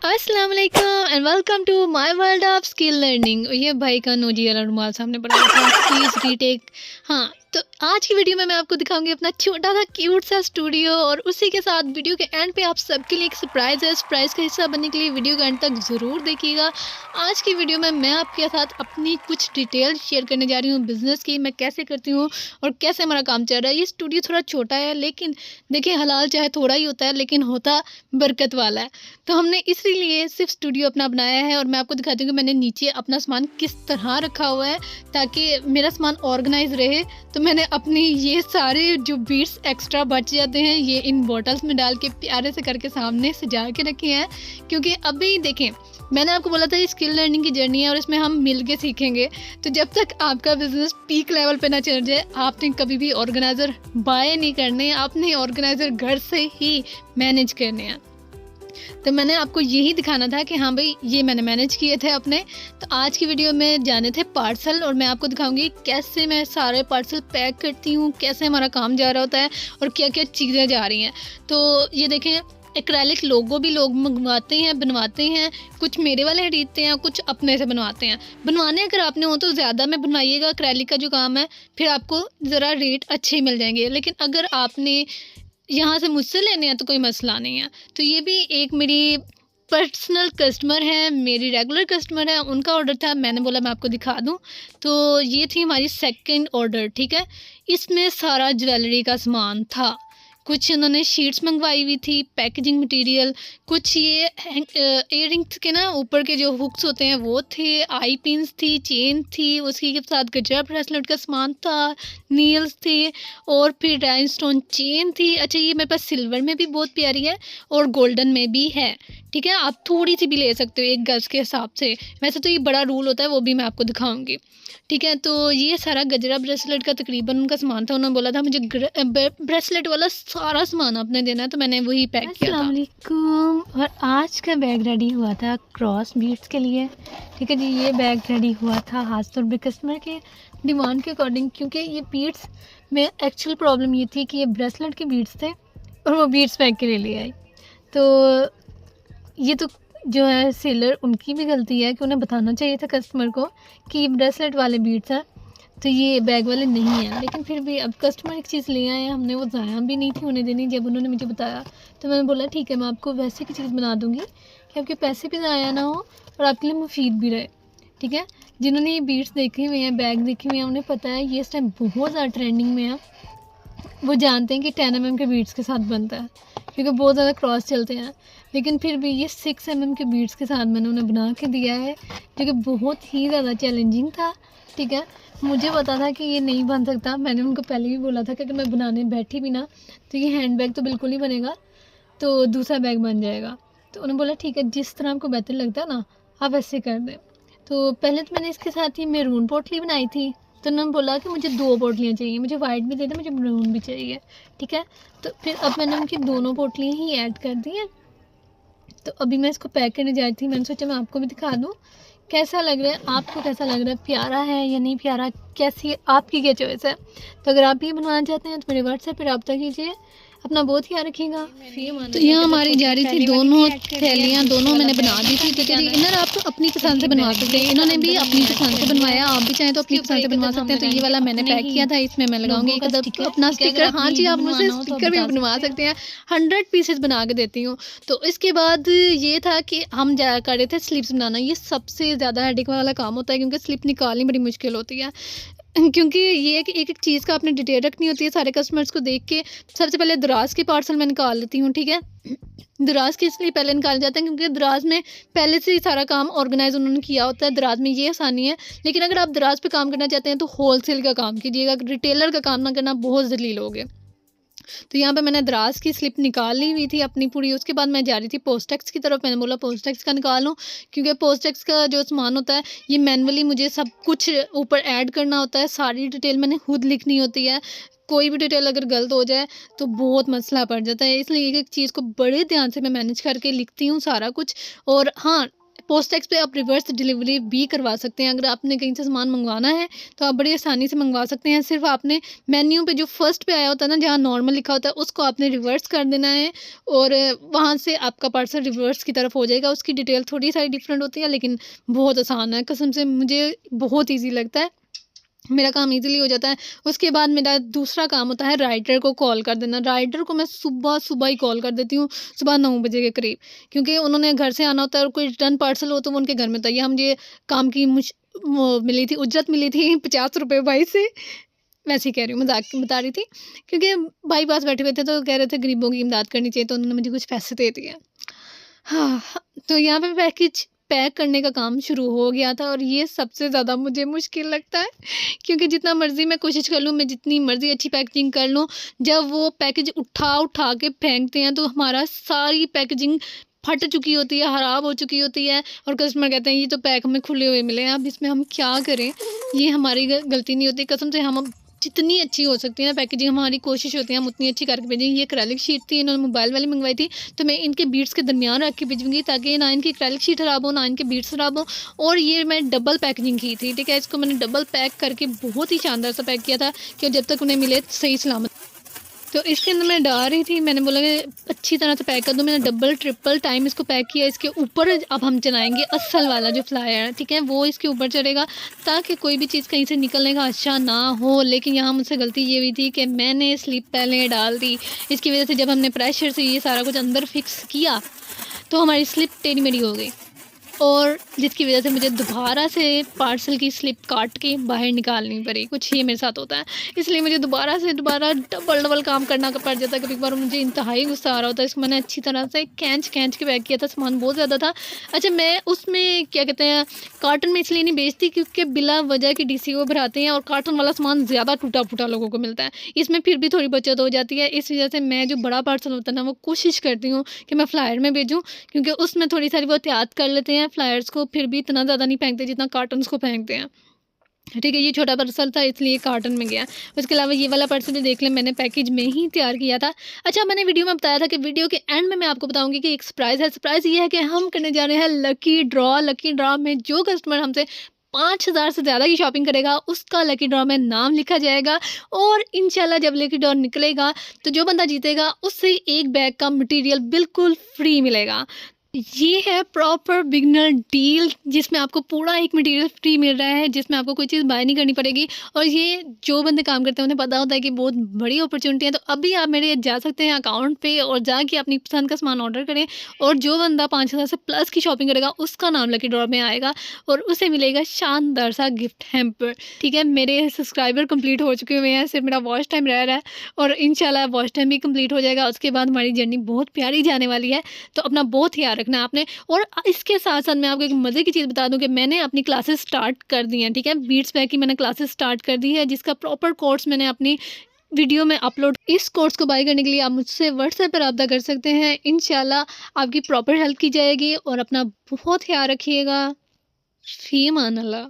अस्सलाम वालेकुम and welcome to my world of skill learning. ये भाई का नोजी वाला रुमाल सामने पड़ा था, प्लीज़ रीटेक। हाँ, तो आज की वीडियो में मैं आपको दिखाऊंगी अपना छोटा सा क्यूट सा स्टूडियो, और उसी के साथ वीडियो के एंड पे आप सबके लिए एक सरप्राइज़ है। सरप्राइज़ का हिस्सा बनने के लिए वीडियो के एंड तक ज़रूर देखिएगा। आज की वीडियो में मैं आपके साथ अपनी कुछ डिटेल शेयर करने जा रही हूँ बिज़नेस की, मैं कैसे करती हूँ और कैसे हमारा काम चल रहा है। ये स्टूडियो थोड़ा छोटा है, लेकिन देखिए हलाल चाहे थोड़ा ही होता है, लेकिन होता बरकत वाला है। तो हमने इसीलिए सिर्फ स्टूडियो अपना बनाया है, और मैं आपको दिखाती हूँ कि मैंने नीचे अपना सामान किस तरह रखा हुआ है ताकि मेरा सामान ऑर्गेनाइज रहे। तो मैंने अपनी ये सारे जो बीट्स एक्स्ट्रा बच जाते हैं, ये इन बॉटल्स में डाल के प्यारे से करके सामने सजा के रखे हैं, क्योंकि अभी देखें मैंने आपको बोला था ये स्किल लर्निंग की जर्नी है और इसमें हम मिल के सीखेंगे। तो जब तक आपका बिजनेस पीक लेवल पे ना चल जाए, आपने कभी भी ऑर्गेनाइज़र बाय नहीं करने, आपने ऑर्गेनाइज़र घर से ही मैनेज करने हैं। तो मैंने आपको यही दिखाना था कि हाँ भाई ये मैंने मैनेज किए थे अपने। तो आज की वीडियो में जाने थे पार्सल, और मैं आपको दिखाऊंगी कैसे मैं सारे पार्सल पैक करती हूँ, कैसे हमारा काम जा रहा होता है और क्या क्या चीज़ें जा रही हैं। तो ये देखें, एक्रेलिक लोगो भी लोग मंगवाते हैं, बनवाते हैं, कुछ मेरे वाले खरीदते हैं, कुछ अपने से बनवाते हैं। बनवाने अगर आपने हो तो ज़्यादा में बनवाइएगा, एक्रेलिक का जो काम है, फिर आपको ज़रा रेट अच्छे मिल जाएंगे। लेकिन अगर आपने यहाँ से मुझसे लेने हैं तो कोई मसला नहीं है। तो ये भी एक मेरी पर्सनल कस्टमर है, मेरी रेगुलर कस्टमर है, उनका ऑर्डर था, मैंने बोला मैं आपको दिखा दूँ। तो ये थी हमारी सेकंड ऑर्डर, ठीक है। इसमें सारा ज्वेलरी का सामान था, कुछ उन्होंने शीट्स मंगवाई हुई थी, पैकेजिंग मटेरियल, कुछ ये इयररिंग्स के ना ऊपर के जो हुक्स होते हैं वो थे, आई पिन्स थी, चेन थी, उसके साथ गजरा ब्रेसलेट का सामान था, नील्स थे, और फिर राइनस्टोन चेन थी। अच्छा, ये मेरे पास सिल्वर में भी बहुत प्यारी है और गोल्डन में भी है, ठीक है। आप थोड़ी सी भी ले सकते हो एक गज के हिसाब से, वैसे तो ये बड़ा रूल होता है, वो भी मैं आपको दिखाऊंगी, ठीक है। तो ये सारा गजरा ब्रेसलेट का तकरीबन उनका सामान था। उन्होंने बोला था मुझे ब्रेसलेट वाला सारा सामान आपने देना है, तो मैंने वही पैक किया था। अस्सलाम वालेकुम। और आज का बैग रेडी हुआ था क्रॉस बीट्स के लिए, ठीक है जी। ये बैग रेडी हुआ था खासतौर पर कस्टमर के डिमांड के अकॉर्डिंग, क्योंकि ये बीट्स में एक्चुअल प्रॉब्लम ये थी कि ये ब्रेसलेट के बीट्स थे और वो बीट्स पैक के लिए आई। तो ये तो जो है सेलर, उनकी भी गलती है कि उन्हें बताना चाहिए था कस्टमर को कि ये ब्रेसलेट वाले बीट्स हैं, तो ये बैग वाले नहीं हैं। लेकिन फिर भी अब कस्टमर एक चीज़ ले आए हैं, हमने वो ज़ाया भी नहीं थी उन्हें देनी। जब उन्होंने मुझे बताया तो मैंने बोला ठीक है, मैं आपको वैसे की चीज़ बना दूँगी कि आपके पैसे भी ज़ाया ना हो और आपके लिए मुफीद भी रहे, ठीक है। जिन्होंने ये बीट्स देखे हुए हैं, बैग देखे हुए हैं, उन्हें पता है ये इस टाइम बहुत ज़्यादा ट्रेंडिंग में है। वो जानते हैं कि 10 mm के बीट्स के साथ बनता है, क्योंकि बहुत ज़्यादा क्रॉस चलते हैं। लेकिन फिर भी ये 6 mm के बीट्स के साथ मैंने उन्हें बना के दिया है, जो कि बहुत ही ज़्यादा चैलेंजिंग था, ठीक है। मुझे पता था कि ये नहीं बन सकता, मैंने उनको पहले भी बोला था कि अगर मैं बनाने बैठी भी ना तो ये हैंड बैग तो बिल्कुल नहीं बनेगा, तो दूसरा बैग बन जाएगा। तो उन्होंने बोला ठीक है, जिस तरह आपको बेहतर लगता है ना आप ऐसे कर दें। तो पहले तो मैंने इसके साथ ही मैरून पोटली बनाई थी, तो उन्होंने बोला कि मुझे 2 पोटलियाँ चाहिए, मुझे वाइट भी दे दे, मुझे मैरून भी चाहिए, ठीक है। तो फिर अब मैंने उनकी दोनों पोटलियाँ ही ऐड कर दी हैं। तो अभी मैं इसको पैक करने जा रही थी, मैंने सोचा मैं आपको भी दिखा दूँ कैसा लग रहा है, आपको कैसा लग रहा है, प्यारा है या नहीं प्यारा, कैसी आपकी क्या चॉइस है। तो अगर आप ये बनवाना चाहते हैं तो मेरे व्हाट्सएप पर रब्ता कीजिए। अपना बहुत ख्याल रखिएगा। तो यहाँ हमारी जा रही थी दोनों थैलियाँ, दोनों मैंने बना दी थी, ठीक है जी। इन्हें आप तो अपनी पसंद से बनवा सकते हैं, इन्होंने भी अपनी पसंद से बनवाया, आप भी चाहें तो अपनी पसंद से बनवा सकते हैं। तो ये वाला मैंने पैक किया था, इसमें मैं लगाऊंगी एक अपना स्टिकर। हाँ जी, आप मुझसे स्टिकर भी बनवा सकते हैं, 100 पीसेस बना के देती हूँ। तो इसके बाद ये था कि हम जा कर रहे थे स्लिप्स बनाना। ये सबसे ज़्यादा हेडेक वाला काम होता है, क्योंकि स्लिप निकालनी बड़ी मुश्किल होती है, क्योंकि ये कि एक एक चीज़ का आपने डिटेल रखनी होती है। सारे कस्टमर्स को देख के सबसे पहले दराज के पार्सल मैं निकाल लेती हूँ, ठीक है। दराज के इसलिए पहले निकाले जाते हैं क्योंकि दराज में पहले से ही सारा काम ऑर्गेनाइज उन्होंने किया होता है, दराज में ये आसानी है। लेकिन अगर आप दराज पे काम करना चाहते हैं तो होलसेल का काम कीजिएगा, रिटेलर का काम ना करना, बहुत जलील होगे। तो यहाँ पे मैंने दराज की स्लिप निकाल ली हुई थी अपनी पूरी। उसके बाद मैं जा रही थी पोस्टेक्स की तरफ, मैंने बोला पोस्टेक्स का निकालूं, क्योंकि पोस्टेक्स का जो सामान होता है ये मैनुअली मुझे सब कुछ ऊपर ऐड करना होता है, सारी डिटेल मैंने खुद लिखनी होती है। कोई भी डिटेल अगर गलत हो जाए तो बहुत मसला पड़ जाता है, इसलिए एक एक चीज़ को बड़े ध्यान से मैं मैनेज करके लिखती हूँ सारा कुछ। और हाँ, पोस्टएक्स पे आप रिवर्स डिलीवरी भी करवा सकते हैं। अगर आपने कहीं से सामान मंगवाना है तो आप बड़ी आसानी से मंगवा सकते हैं। सिर्फ आपने मेन्यू पे जो फर्स्ट पे आया होता है ना, जहाँ नॉर्मल लिखा होता है, उसको आपने रिवर्स कर देना है और वहाँ से आपका पार्सल रिवर्स की तरफ हो जाएगा। उसकी डिटेल थोड़ी सारी डिफरेंट होती है लेकिन बहुत आसान है, कसम से मुझे बहुत ईजी लगता है, मेरा काम इजीली हो जाता है। उसके बाद मेरा दूसरा काम होता है राइडर को कॉल कर देना। राइडर को मैं सुबह सुबह ही कॉल कर देती हूँ, सुबह 9 बजे के करीब, क्योंकि उन्होंने घर से आना होता है और कोई रिटर्न पार्सल हो तो वो उनके घर में होता है। ये मुझे काम की वो मिली थी, उजरत मिली थी 50 रुपये भाई से, वैसे ही कह रही हूँ, मजाक बता रही थी, क्योंकि भाई पास बैठे हुए थे तो कह रहे थे गरीबों की इमदाद करनी चाहिए, तो उन्होंने मुझे कुछ पैसे दे दिए। हाँ, तो यहाँ पे पैकेज पैक करने का काम शुरू हो गया था और ये सबसे ज़्यादा मुझे मुश्किल लगता है, क्योंकि जितना मर्ज़ी मैं कोशिश कर लूँ, मैं जितनी मर्ज़ी अच्छी पैकेजिंग कर लूँ, जब वो पैकेज उठा के फेंकते हैं तो हमारा सारी पैकेजिंग फट चुकी होती है, ख़राब हो चुकी होती है और कस्टमर कहते हैं ये तो पैक हमें खुले हुए मिले हैं, अब इसमें हम क्या करें। ये हमारी गलती नहीं होती, कसम से हम जितनी अच्छी हो सकती है ना पैकेजिंग, हमारी कोशिश होती है हम उतनी अच्छी करके भेजें। ये एक्रेलिक शीट थी, इन्होंने मोबाइल वाली मंगवाई थी, तो मैं इनके बीट्स के दरमियान रख के भेजूँगी ताकि ना इनकी एक्रेलिक शीट ख़राब हो, ना इनके बीट्स ख़राब हो। और ये मैं डबल पैकेजिंग की थी, ठीक है, इसको मैंने डबल पैक करके बहुत ही शानदार सा पैक किया था कि जब तक उन्हें मिले सही सलामत। तो इसके अंदर मैं डाल रही थी, मैंने बोला कि अच्छी तरह से पैक कर दूँ, मैंने डबल ट्रिपल टाइम इसको पैक किया। इसके ऊपर अब हम चलाएंगे असल वाला जो फ्लायर है, ठीक है, वो इसके ऊपर चढ़ेगा ताकि कोई भी चीज़ कहीं से निकलने का अच्छा ना हो। लेकिन यहाँ मुझसे गलती ये हुई थी कि मैंने स्लिप पहले डाल दी, इसकी वजह से जब हमने प्रेशर से ये सारा कुछ अंदर फिक्स किया तो हमारी स्लिप टेढ़ी मेढ़ी हो गई और जिसकी वजह से मुझे दोबारा से पार्सल की स्लिप काट के बाहर निकालनी पड़ी। कुछ ये मेरे साथ होता है, इसलिए मुझे दोबारा डबल काम करना पड़ जाता है। कभी कभार मुझे इंतहाई गुस्सा आ रहा होता है। इसको मैंने अच्छी तरह से खींच के पैक किया था, सामान बहुत ज़्यादा था। अच्छा, मैं उसमें क्या कहते हैं कार्टन में इसलिए नहीं बेचती क्योंकि बिला वजह की DCO भराते हैं और कार्टन वाला सामान ज़्यादा टूटा फूटा लोगों को मिलता है, इसमें फिर भी थोड़ी बचत हो जाती है। इस वजह से मैं जो बड़ा पार्सल होता है ना, वो कोशिश करती हूँ कि मैं फ्लायर में भेजूँ, क्योंकि उसमें थोड़ी सारी वो एहतियात कर लेते हैं। फ्लायर्स को फिर भी इतना ज़्यादा नहीं फेंकते जितना कार्टन्स को फेंकते हैं, ठीक है। ये छोटा पार्सल था इसलिए कार्टन में गया। उसके अलावा ये वाला पार्सल भी देख लें, मैंने पैकेज में ही तैयार किया था। अच्छा, मैंने वीडियो में बताया था कि वीडियो के एंड में मैं आपको बताऊंगी कि एक सरप्राइज़ है। सरप्राइज़ ये है कि हम करने जा रहे हैं लकी ड्रॉ। लकी ड्रॉ में जो कस्टमर हमसे 5,000 से ज़्यादा की शॉपिंग करेगा उसका लकी ड्रॉ में नाम लिखा जाएगा और इंशाल्लाह जब लकी ड्रॉ निकलेगा तो जो बंदा जीतेगा उससे एक बैग का मटेरियल बिल्कुल फ्री मिलेगा। ये है प्रॉपर बिगनर डील, जिसमें आपको पूरा एक मटेरियल फ्री मिल रहा है, जिसमें आपको कोई चीज़ बाय नहीं करनी पड़ेगी। और ये जो बंदे काम करते हैं उन्हें पता होता है कि बहुत बड़ी अपॉर्चुनिटी है। तो अभी आप मेरे जा सकते हैं अकाउंट पे और जाके अपनी पसंद का सामान ऑर्डर करें और जो बंदा 5,000 से प्लस की शॉपिंग करेगा उसका नाम लकी ड्रॉ में आएगा और उसे मिलेगा शानदार सा गिफ्ट हैम्पर, ठीक है। मेरे सब्सक्राइबर कंप्लीट हो चुके हुए हैं, सिर्फ मेरा वॉच टाइम रह रहा है और इंशाल्लाह वॉच टाइम भी कंप्लीट हो जाएगा। उसके बाद हमारी जर्नी बहुत प्यारी जाने वाली है, तो अपना बहुत ख्याल रखना आपने। और इसके साथ साथ मैं आपको एक मज़े की चीज़ बता दूं कि मैंने अपनी क्लासेस स्टार्ट कर दी हैं, ठीक है। बीट्स पैक की मैंने क्लासेस स्टार्ट कर दी है, जिसका प्रॉपर कोर्स मैंने अपनी वीडियो में अपलोड। इस कोर्स को बाय करने के लिए आप मुझसे व्हाट्सएप पर रब्ता कर सकते हैं। इंशाल्लाह आपकी प्रॉपर हेल्प की जाएगी और अपना बहुत ख्याल रखिएगा। फी मान अल्लाह।